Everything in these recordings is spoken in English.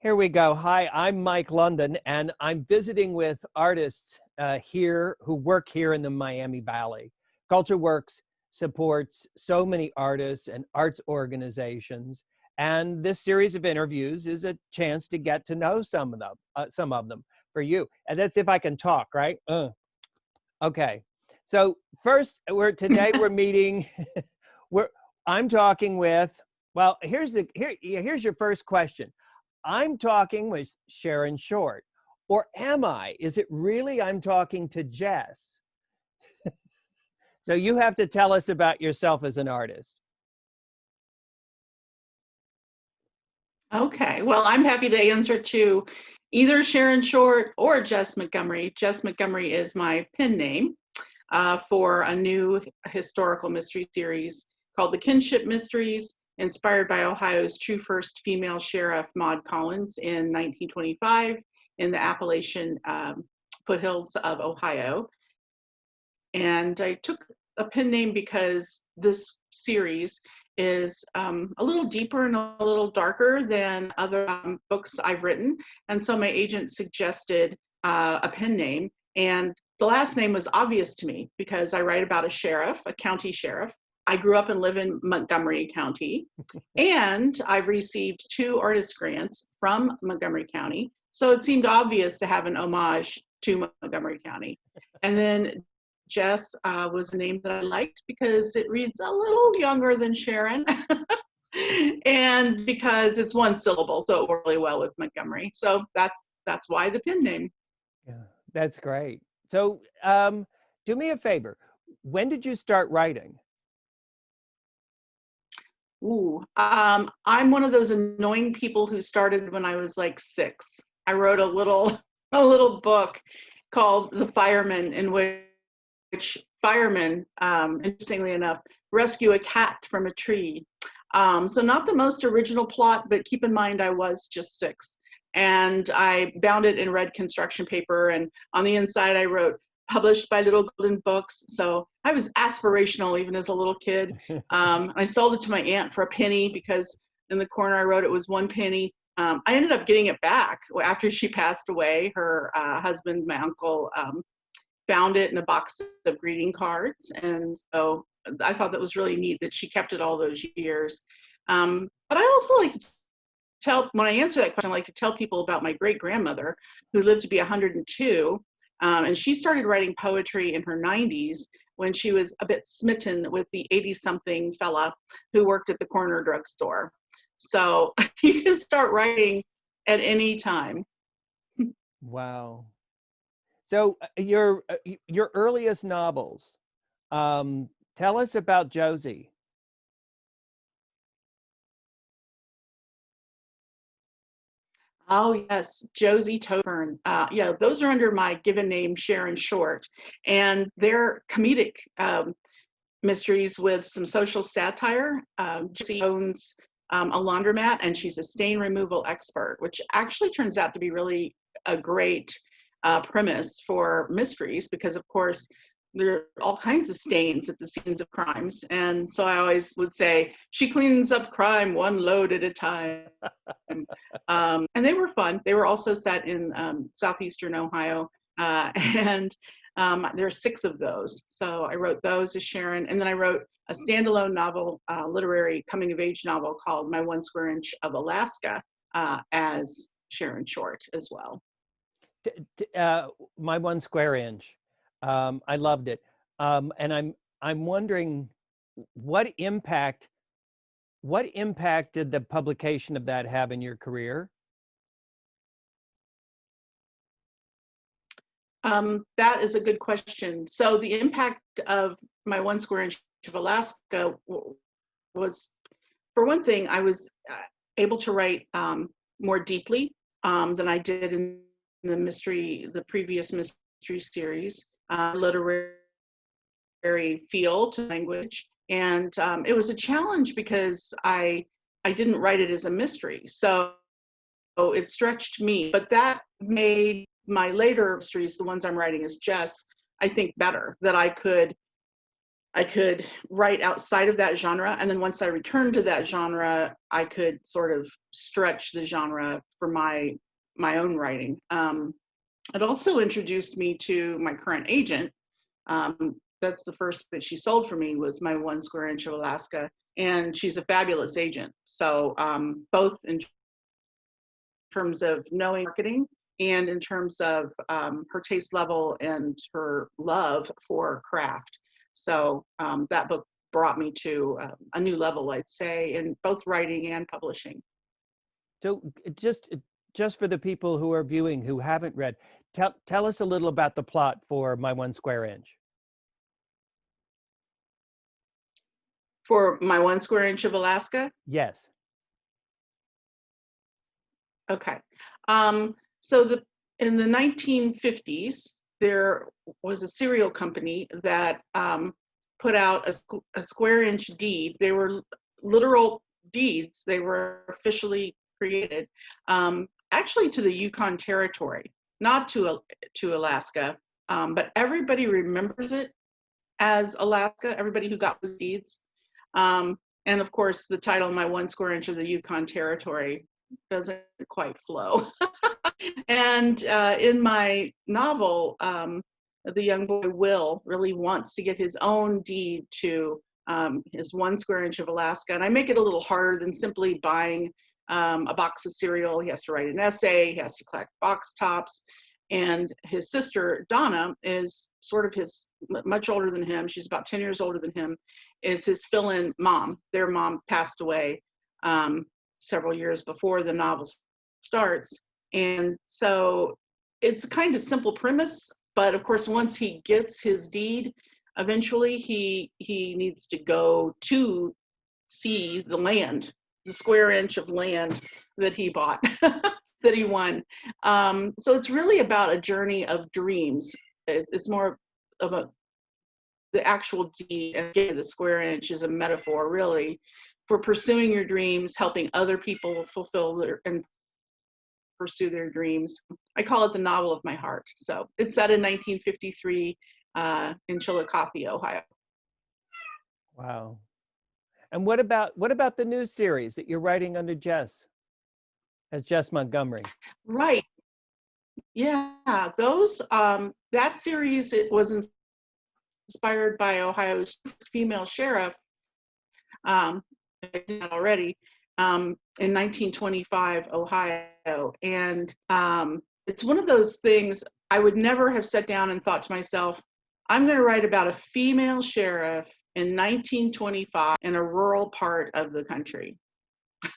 Here we go. Hi, I'm Mike London, and I'm visiting with artists here who work here in the Miami Valley. Culture Works supports so many artists and arts organizations, and this series of interviews is a chance to get to know some of them for you. And that's if I can talk, right? Okay. So first, today we're meeting. we're I'm talking with. Well, here's your first question. I'm talking with Sharon Short, or am I? Is it really I'm talking to Jess? So you have to tell us about yourself as an artist. Okay, well, I'm happy to answer to either Sharon Short or Jess Montgomery. Jess Montgomery is my pen name for a new historical mystery series called The Kinship Mysteries, inspired by Ohio's true first female sheriff, Maud Collins, in 1925 in the Appalachian foothills of Ohio. And I took a pen name because this series is a little deeper and a little darker than other books I've written. And so my agent suggested a pen name. And the last name was obvious to me because I write about a sheriff, a county sheriff. I grew up and live in Montgomery County. And I've received 2 artist grants from Montgomery County. So it seemed obvious to have an homage to Montgomery County. And then Jess was a name that I liked because it reads a little younger than Sharon and because it's one syllable, so it worked really well with Montgomery. So that's why the pen name. Yeah, that's great. So do me a favor. When did you start writing? Ooh, I'm one of those annoying people who started when I was like 6. I wrote a little book called The Fireman, in which firemen, interestingly enough, rescue a cat from a tree. So not the most original plot, but keep in mind I was just 6. And I bound it in red construction paper, and on the inside I wrote, published by Little Golden Books. So I was aspirational even as a little kid. I sold it to my aunt for a penny because in the corner I wrote it was 1 penny. I ended up getting it back after she passed away. Her husband, my uncle, found it in a box of greeting cards. And so I thought that was really neat that she kept it all those years. But I also like to when I answer that question, I like to tell people about my great grandmother who lived to be 102. And she started writing poetry in her 90s when she was a bit smitten with the 80-something fella who worked at the corner drugstore. So you can start writing at any time. Wow. So your earliest novels. Tell us about Josie. Oh yes, Josie Tofern. Yeah, those are under my given name, Sharon Short, and they're comedic mysteries with some social satire. Josie owns a laundromat, and she's a stain removal expert, which actually turns out to be really a great premise for mysteries because, of course, there are all kinds of stains at the scenes of crimes. And so I always would say, she cleans up crime 1 load at a time. And they were fun. They were also set in southeastern Ohio. And there are 6 of those. So I wrote those as Sharon. And then I wrote a standalone novel, literary coming of age novel called My 1 Square Inch of Alaska as Sharon Short as well. My 1 Square Inch. I loved it. And I'm wondering what impact did the publication of that have in your career? That is a good question. So the impact of My 1 Square Inch of Alaska was, for one thing, I was able to write more deeply than I did in the previous mystery series, literary feel to language. And it was a challenge because I didn't write it as a mystery. So it stretched me, but that made my later mysteries, the ones I'm writing as Jess, I think better, that I could I could write outside of that genre. And then once I returned to that genre, I could sort of stretch the genre for my own writing. It also introduced me to my current agent. That's the first that she sold for me was My 1 Square Inch of Alaska. And she's a fabulous agent. So both in terms of knowing marketing and in terms of her taste level and her love for craft. So that book brought me to a new level, I'd say, in both writing and publishing. So just for the people who are viewing who haven't read, tell us a little about the plot for My 1 Square Inch. For My 1 Square Inch of Alaska? Yes. Okay. So in the 1950s, there was a cereal company that put out a square inch deed. They were literal deeds. They were officially created, actually to the Yukon Territory, not to Alaska, but everybody remembers it as Alaska, everybody who got those deeds. And of course, the title, My 1 Square Inch of the Yukon Territory, doesn't quite flow. And in my novel, the young boy Will really wants to get his own deed to his 1 square inch of Alaska. And I make it a little harder than simply buying a box of cereal. He has to write an essay, he has to collect box tops. And his sister, Donna, is sort of much older than him. She's about 10 years older than him, is his fill-in mom. Their mom passed away several years before the novel starts. And so it's a kind of simple premise, but of course, once he gets his deed, eventually he needs to go to see the land, the square inch of land that he bought, that he won. So it's really about a journey of dreams. It's more of the actual deed, and the square inch is a metaphor really for pursuing your dreams, helping other people fulfill and pursue their dreams. I call it the novel of my heart. So it's set in 1953 in Chillicothe, Ohio. Wow. And what about the new series that you're writing under Jess, as Jess Montgomery? Right. Yeah, those that series, it was inspired by Ohio's female sheriff. I did that already. In 1925, Ohio. And it's one of those things I would never have sat down and thought to myself, I'm going to write about a female sheriff in 1925 in a rural part of the country.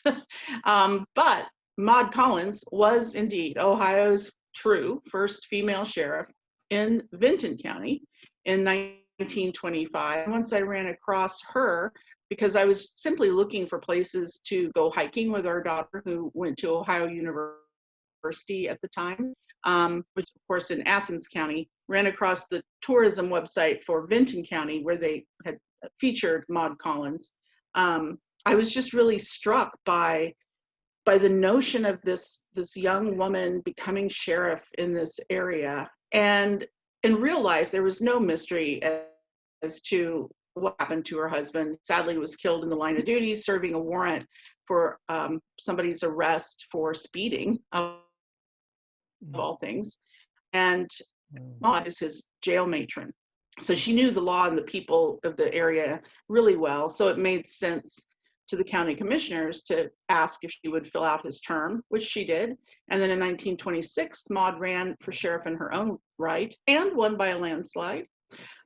But Maud Collins was indeed Ohio's true first female sheriff in Vinton County in 1925. Once I ran across her, because I was simply looking for places to go hiking with our daughter who went to Ohio University at the time, which of course in Athens County, ran across the tourism website for Vinton County where they had featured Maud Collins. I was just really struck by the notion of this young woman becoming sheriff in this area. And in real life, there was no mystery as to what happened to her husband. Sadly, was killed in the line of duty, serving a warrant for somebody's arrest for speeding, of all things. And Maud is his jail matron. So she knew the law and the people of the area really well. So it made sense to the county commissioners to ask if she would fill out his term, which she did. And then in 1926, Maud ran for sheriff in her own right and won by a landslide.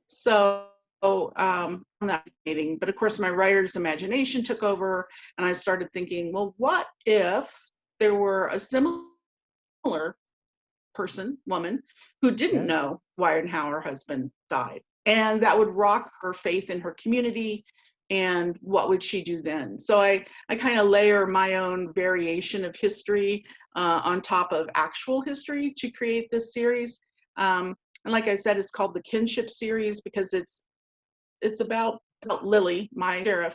So that's fascinating. But of course, my writer's imagination took over, and I started thinking, well, what if there were a similar woman, who didn't know why and how her husband died? And that would rock her faith in her community. And what would she do then? So I kind of layer my own variation of history on top of actual history to create this series. And like I said, it's called the Kinship series because it's about Lily, my sheriff,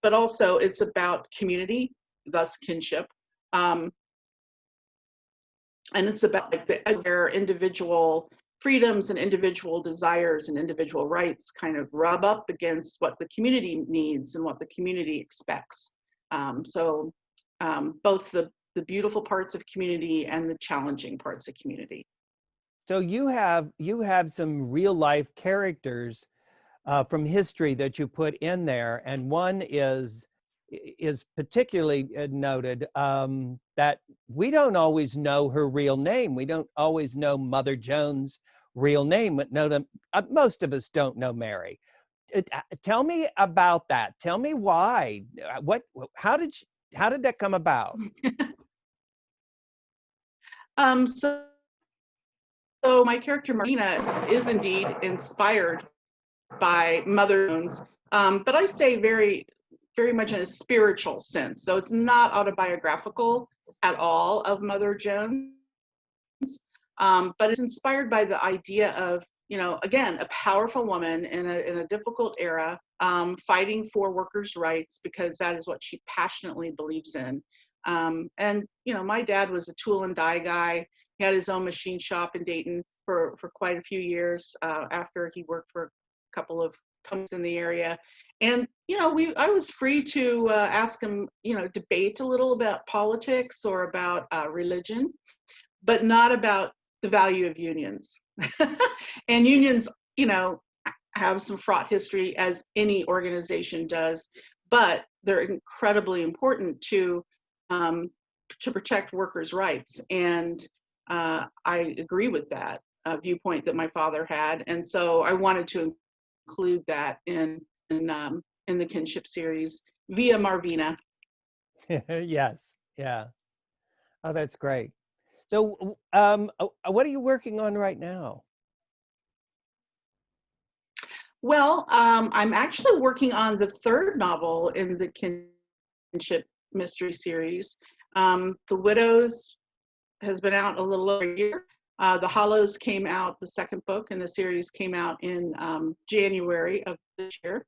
but also it's about community, thus kinship. And it's about like their individual freedoms and individual desires and individual rights kind of rub up against what the community needs and what the community expects. Both the beautiful parts of community and the challenging parts of community. So you have some real life characters from history that you put in there, and one is particularly noted, that we don't always know her real name. We don't always know Mother Jones' real name, but most of us don't know Mary. Tell me about that. Tell me why. How did that come about? So my character Marina is indeed inspired by Mother Jones, but I say very, very much in a spiritual sense. So it's not autobiographical at all of Mother Jones, but it's inspired by the idea of, again, a powerful woman in a difficult era, fighting for workers' rights because that is what she passionately believes in. And my dad was a tool and die guy. He had his own machine shop in Dayton for quite a few years after he worked for a couple of companies in the area. And I was free to ask him, debate a little about politics or about religion, but not about the value of unions. And unions, have some fraught history, as any organization does, but they're incredibly important to protect workers' rights. And I agree with that viewpoint that my father had, and so I wanted to include that in the kinship series via Marvina. Yes, yeah. Oh, that's great. So, what are you working on right now? Well, I'm actually working on the third novel in the kinship mystery series. The Widows has been out a little over a year. The Hollows came out, the second book in the series came out in January of this year.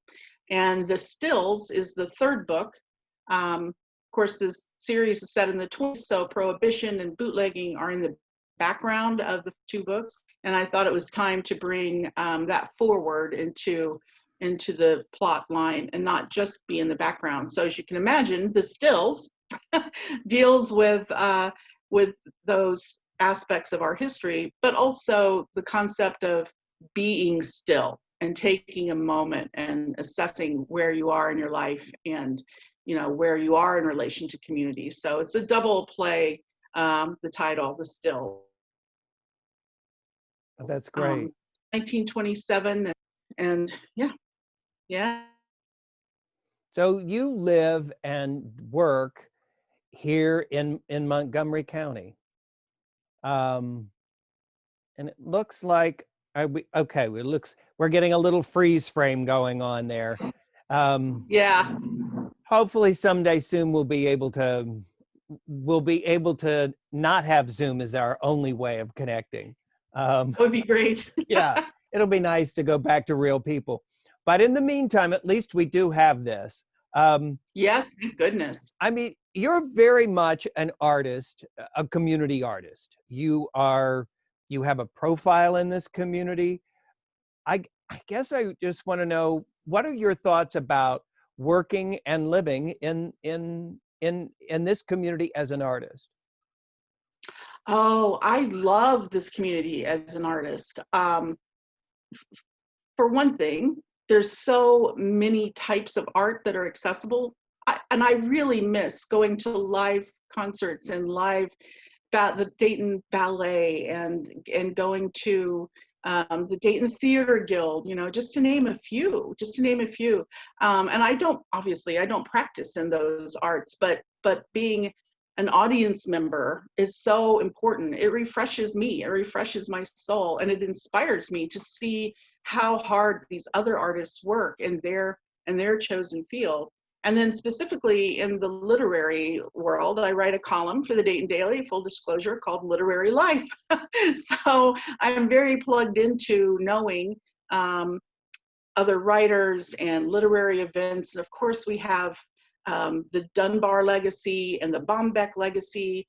And The Stills is the third book. Of course, this series is set in the 20s, so prohibition and bootlegging are in the background of the two books. And I thought it was time to bring that forward into the plot line and not just be in the background. So as you can imagine, The Stills deals with those aspects of our history, but also the concept of being still and taking a moment and assessing where you are in your life and where you are in relation to community. So it's a double play, the title, The Still. That's great. 1927, and yeah. So you live and work here in Montgomery County, and it looks like we're getting a little freeze frame going on there. Yeah. Hopefully someday soon we'll be able to not have Zoom as our only way of connecting. That would be great. Yeah, it'll be nice to go back to real people. But in the meantime, at least we do have this. Yes, thank goodness. I mean, you're very much an artist, a community artist. You have a profile in this community. I guess I just want to know, what are your thoughts about working and living in this community as an artist? Oh, I love this community as an artist. For one thing, there's so many types of art that are accessible. And I really miss going to live concerts and the Dayton Ballet and going to the Dayton Theater Guild, just to name a few. And I don't practice in those arts, but being an audience member is so important. It refreshes me, it refreshes my soul, and it inspires me to see how hard these other artists work in their chosen field. And then specifically in the literary world, I write a column for the Dayton Daily, full disclosure, called Literary Life. So I'm very plugged into knowing other writers and literary events. And of course we have the Dunbar legacy and the Bombeck legacy,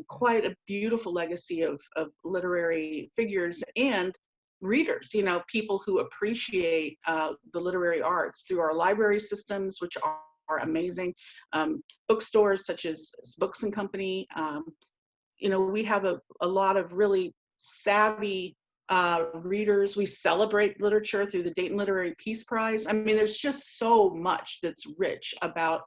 quite a beautiful legacy of literary figures and readers, people who appreciate the literary arts through our library systems, which are amazing. Bookstores such as Books and Company. We have a lot of really savvy readers. We celebrate literature through the Dayton Literary Peace Prize. I mean, there's just so much that's rich about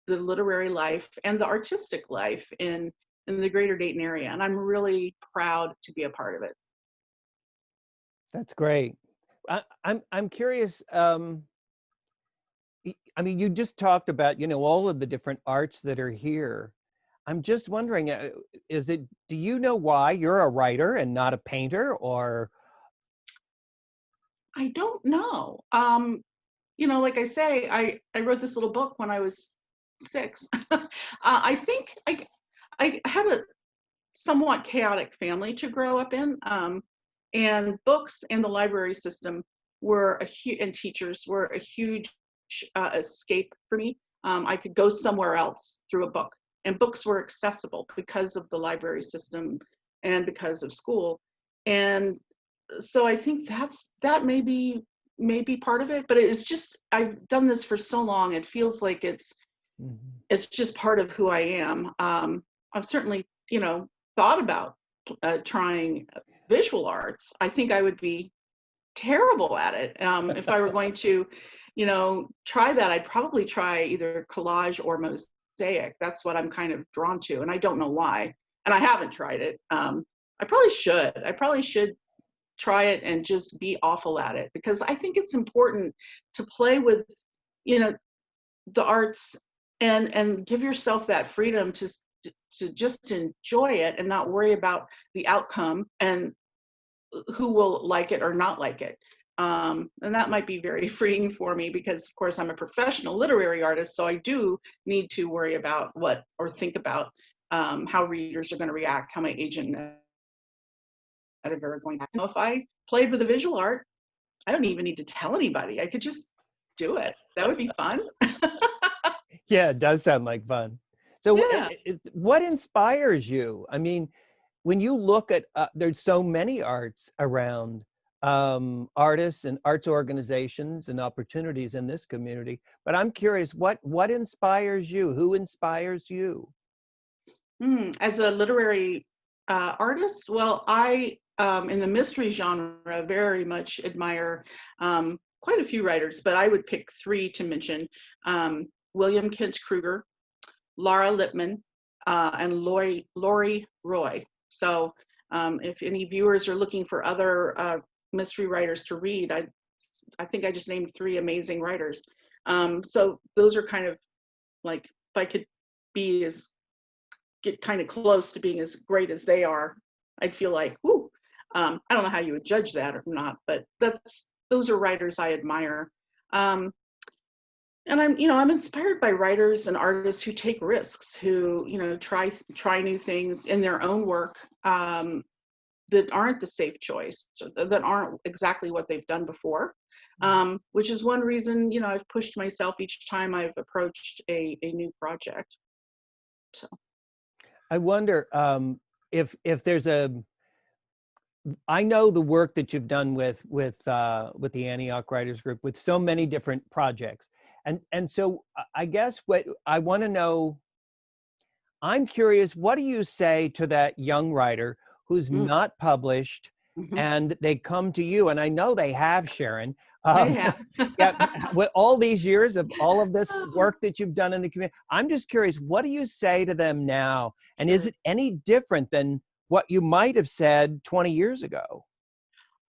the literary life and the artistic life in the greater Dayton area. And I'm really proud to be a part of it. That's great. I'm curious. I mean, you just talked about, all of the different arts that are here. I'm just wondering, do you know why you're a writer and not a painter, or? I don't know. Like I say, I wrote this little book when I was 6. I think I had a somewhat chaotic family to grow up in, and books and the library system were and teachers were a huge escape for me. I could go somewhere else through a book, and books were accessible because of the library system and because of school. And so I think that may be part of it, but it's just, I've done this for so long, it feels like it's just part of who I am. I've certainly, thought about trying visual arts. I think I would be terrible at it. If I were going to, try that, I'd probably try either collage or mosaic. That's what I'm kind of drawn to, and I don't know why. And I haven't tried it. I probably should. Try it and just be awful at it, because I think it's important to play with, the arts and give yourself that freedom to just enjoy it and not worry about the outcome and who will like it or not like it. And that might be very freeing for me, because of course I'm a professional literary artist, so I do need to worry about think about how readers are going to react, how my agent and editor are going to. If I played with a visual art, I don't even need to tell anybody. I could just do it. That would be fun. Yeah, it does sound like fun. So Yeah. what inspires you? I mean, when you look at, there's so many arts around, artists and arts organizations and opportunities in this community, but I'm curious, what inspires you? Who inspires you? As a literary artist, well, I, in the mystery genre, very much admire quite a few writers, but I would pick 3 to mention. William Kent Kruger, Lara Lipman, and Lori Roy. So if any viewers are looking for other mystery writers to read, I think I just named 3 amazing writers. So those are kind of like, if I could get kind of close to being as great as they are, I'd feel like, whoo. I don't know how you would judge that or not, but those are writers I admire. And I'm inspired by writers and artists who take risks, who, try new things in their own work that aren't the safe choice, that aren't exactly what they've done before, which is one reason, I've pushed myself each time I've approached a new project. So I wonder if there's I know the work that you've done with the Antioch Writers Group, with so many different projects. And so I guess what I want to know, I'm curious, what do you say to that young writer who's not published and they come to you? And I know they have, Sharon. they have. Yeah, with all these years of all of this work that you've done in the community, I'm just curious, what do you say to them now? And is it any different than what you might have said 20 years ago?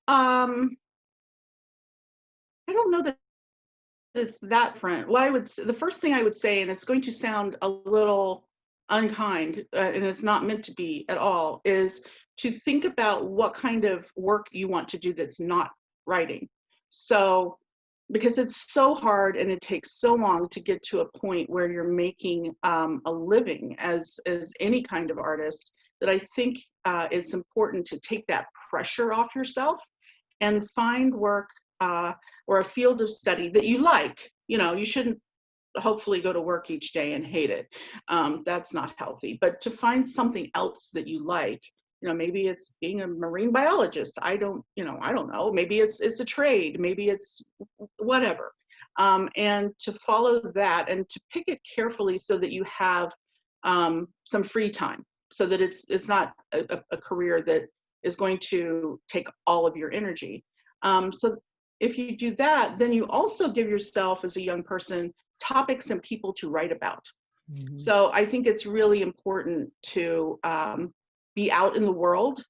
I don't know that it's that different. The first thing I would say, and it's going to sound a little unkind, and it's not meant to be at all, is to think about what kind of work you want to do that's not writing. So, because it's so hard and it takes so long to get to a point where you're making a living as any kind of artist, that I think it's important to take that pressure off yourself and find work or a field of study that you like. You shouldn't hopefully go to work each day and hate it. That's not healthy. But to find something else that you like, maybe it's being a marine biologist. I don't know. Maybe it's a trade. Maybe it's whatever. And to follow that and to pick it carefully so that you have some free time, so that it's not a career that is going to take all of your energy. So if you do that, then you also give yourself as a young person topics and people to write about. Mm-hmm. So I think it's really important to be out in the world.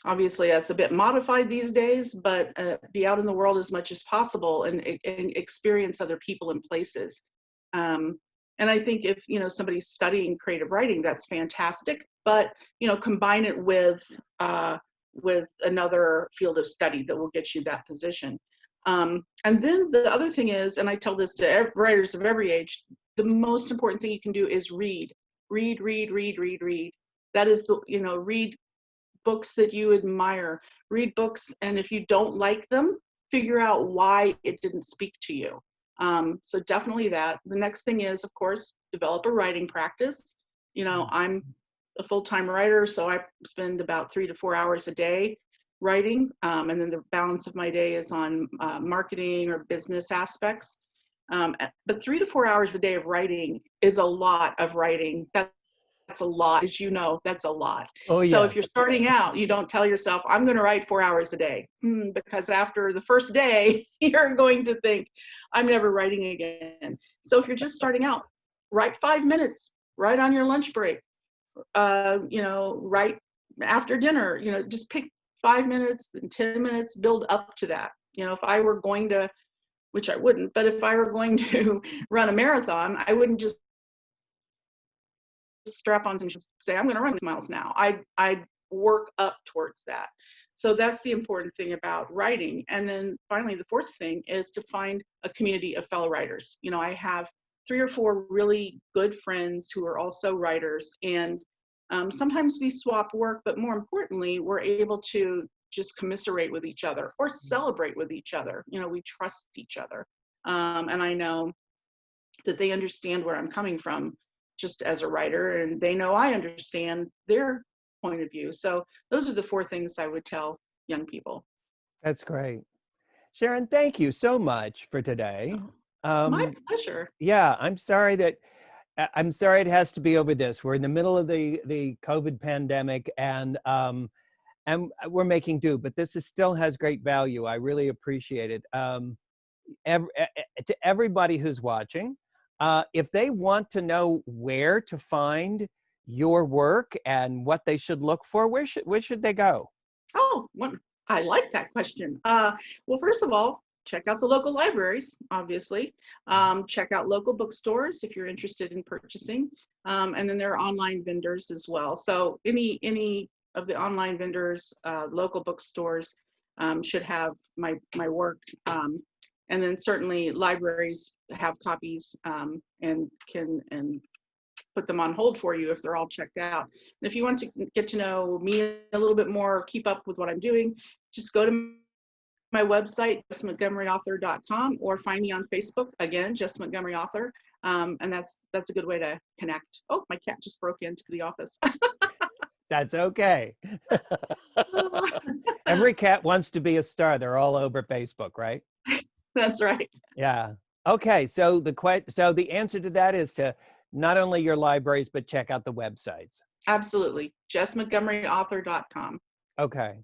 Obviously, that's a bit modified these days, but be out in the world as much as possible and experience other people and places. And I think if somebody's studying creative writing, that's fantastic. But combine it with another field of study that will get you that position. And then the other thing is, and I tell this to writers of every age, the most important thing you can do is read. Read, read, read, read, read. That is read books that you admire. Read books, and if you don't like them, figure out why it didn't speak to you. So definitely that. The next thing is, of course, develop a writing practice. I'm a full-time writer, so I spend about 3 to 4 hours a day writing, and then the balance of my day is on marketing or business aspects. But 3 to 4 hours a day of writing is a lot of writing. That's a lot, as you know, that's a lot. Oh, So yeah. if you're starting out, you don't tell yourself, I'm going to write 4 hours a day, because after the first day, you're going to think, I'm never writing again. So if you're just starting out, write 5 minutes, write on your lunch break, write after dinner, just pick 5 minutes and 10 minutes, build up to that. If I were going to, which I wouldn't, but if I were going to run a marathon, I wouldn't just strap on and just say, I'm going to run 2 miles now. I'd work up towards that. So that's the important thing about writing. And then finally, the fourth thing is to find a community of fellow writers. I have 3 or 4 really good friends who are also writers, and sometimes we swap work, but more importantly, we're able to just commiserate with each other or celebrate with each other. We trust each other. And I know that they understand where I'm coming from just as a writer, and they know I understand their point of view. So those are the 4 things I would tell young people. That's great. Sharon, thank you so much for today. My pleasure. Yeah, I'm sorry it has to be over this. We're in the middle of the COVID pandemic, and we're making do, but this still has great value. I really appreciate it. To everybody who's watching, if they want to know where to find your work and what they should look for, where should they go? Oh, I like that question. Well, first of all, check out the local libraries, obviously. Check out local bookstores if you're interested in purchasing. And then there are online vendors as well. So any of the online vendors, local bookstores should have my work. And then certainly libraries have copies and can put them on hold for you if they're all checked out. And if you want to get to know me a little bit more, keep up with what I'm doing, just go to my website, jessmontgomeryauthor.com, or find me on Facebook, again, Jess Montgomery Author. And that's a good way to connect. Oh, my cat just broke into the office. That's okay. Every cat wants to be a star. They're all over Facebook, right? That's right. Yeah. Okay. So the answer to that is to not only your libraries, but check out the websites. Absolutely. jessmontgomeryauthor.com. Okay.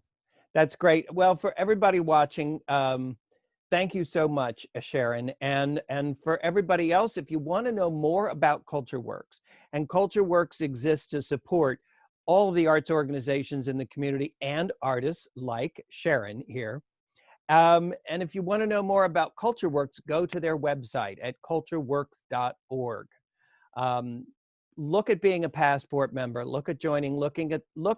That's great. Well, for everybody watching, thank you so much, Sharon. And for everybody else, if you want to know more about CultureWorks, and CultureWorks exists to support all of the arts organizations in the community and artists like Sharon here. And if you want to know more about CultureWorks, go to their website at cultureworks.org. Look at being a passport member, look at joining, look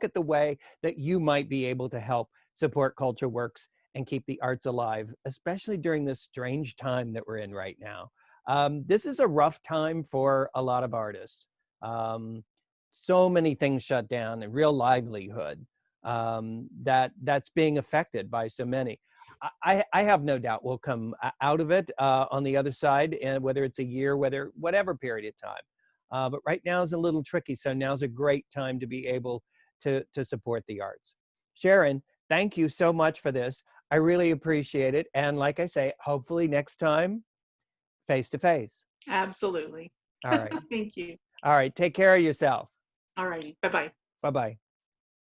at the way that you might be able to help support CultureWorks and keep the arts alive, especially during this strange time that we're in right now. This is a rough time for a lot of artists. So many things shut down and real livelihood that's being affected by so many. I have no doubt we'll come out of it on the other side, and whether it's a year, whatever period of time. But right now is a little tricky, so now's a great time to be able to support the arts. Sharon, thank you so much for this. I really appreciate it, and like I say, hopefully next time, face to face. Absolutely. All right, Thank you. all right. Take care of yourself. All righty. Bye-bye. Bye bye.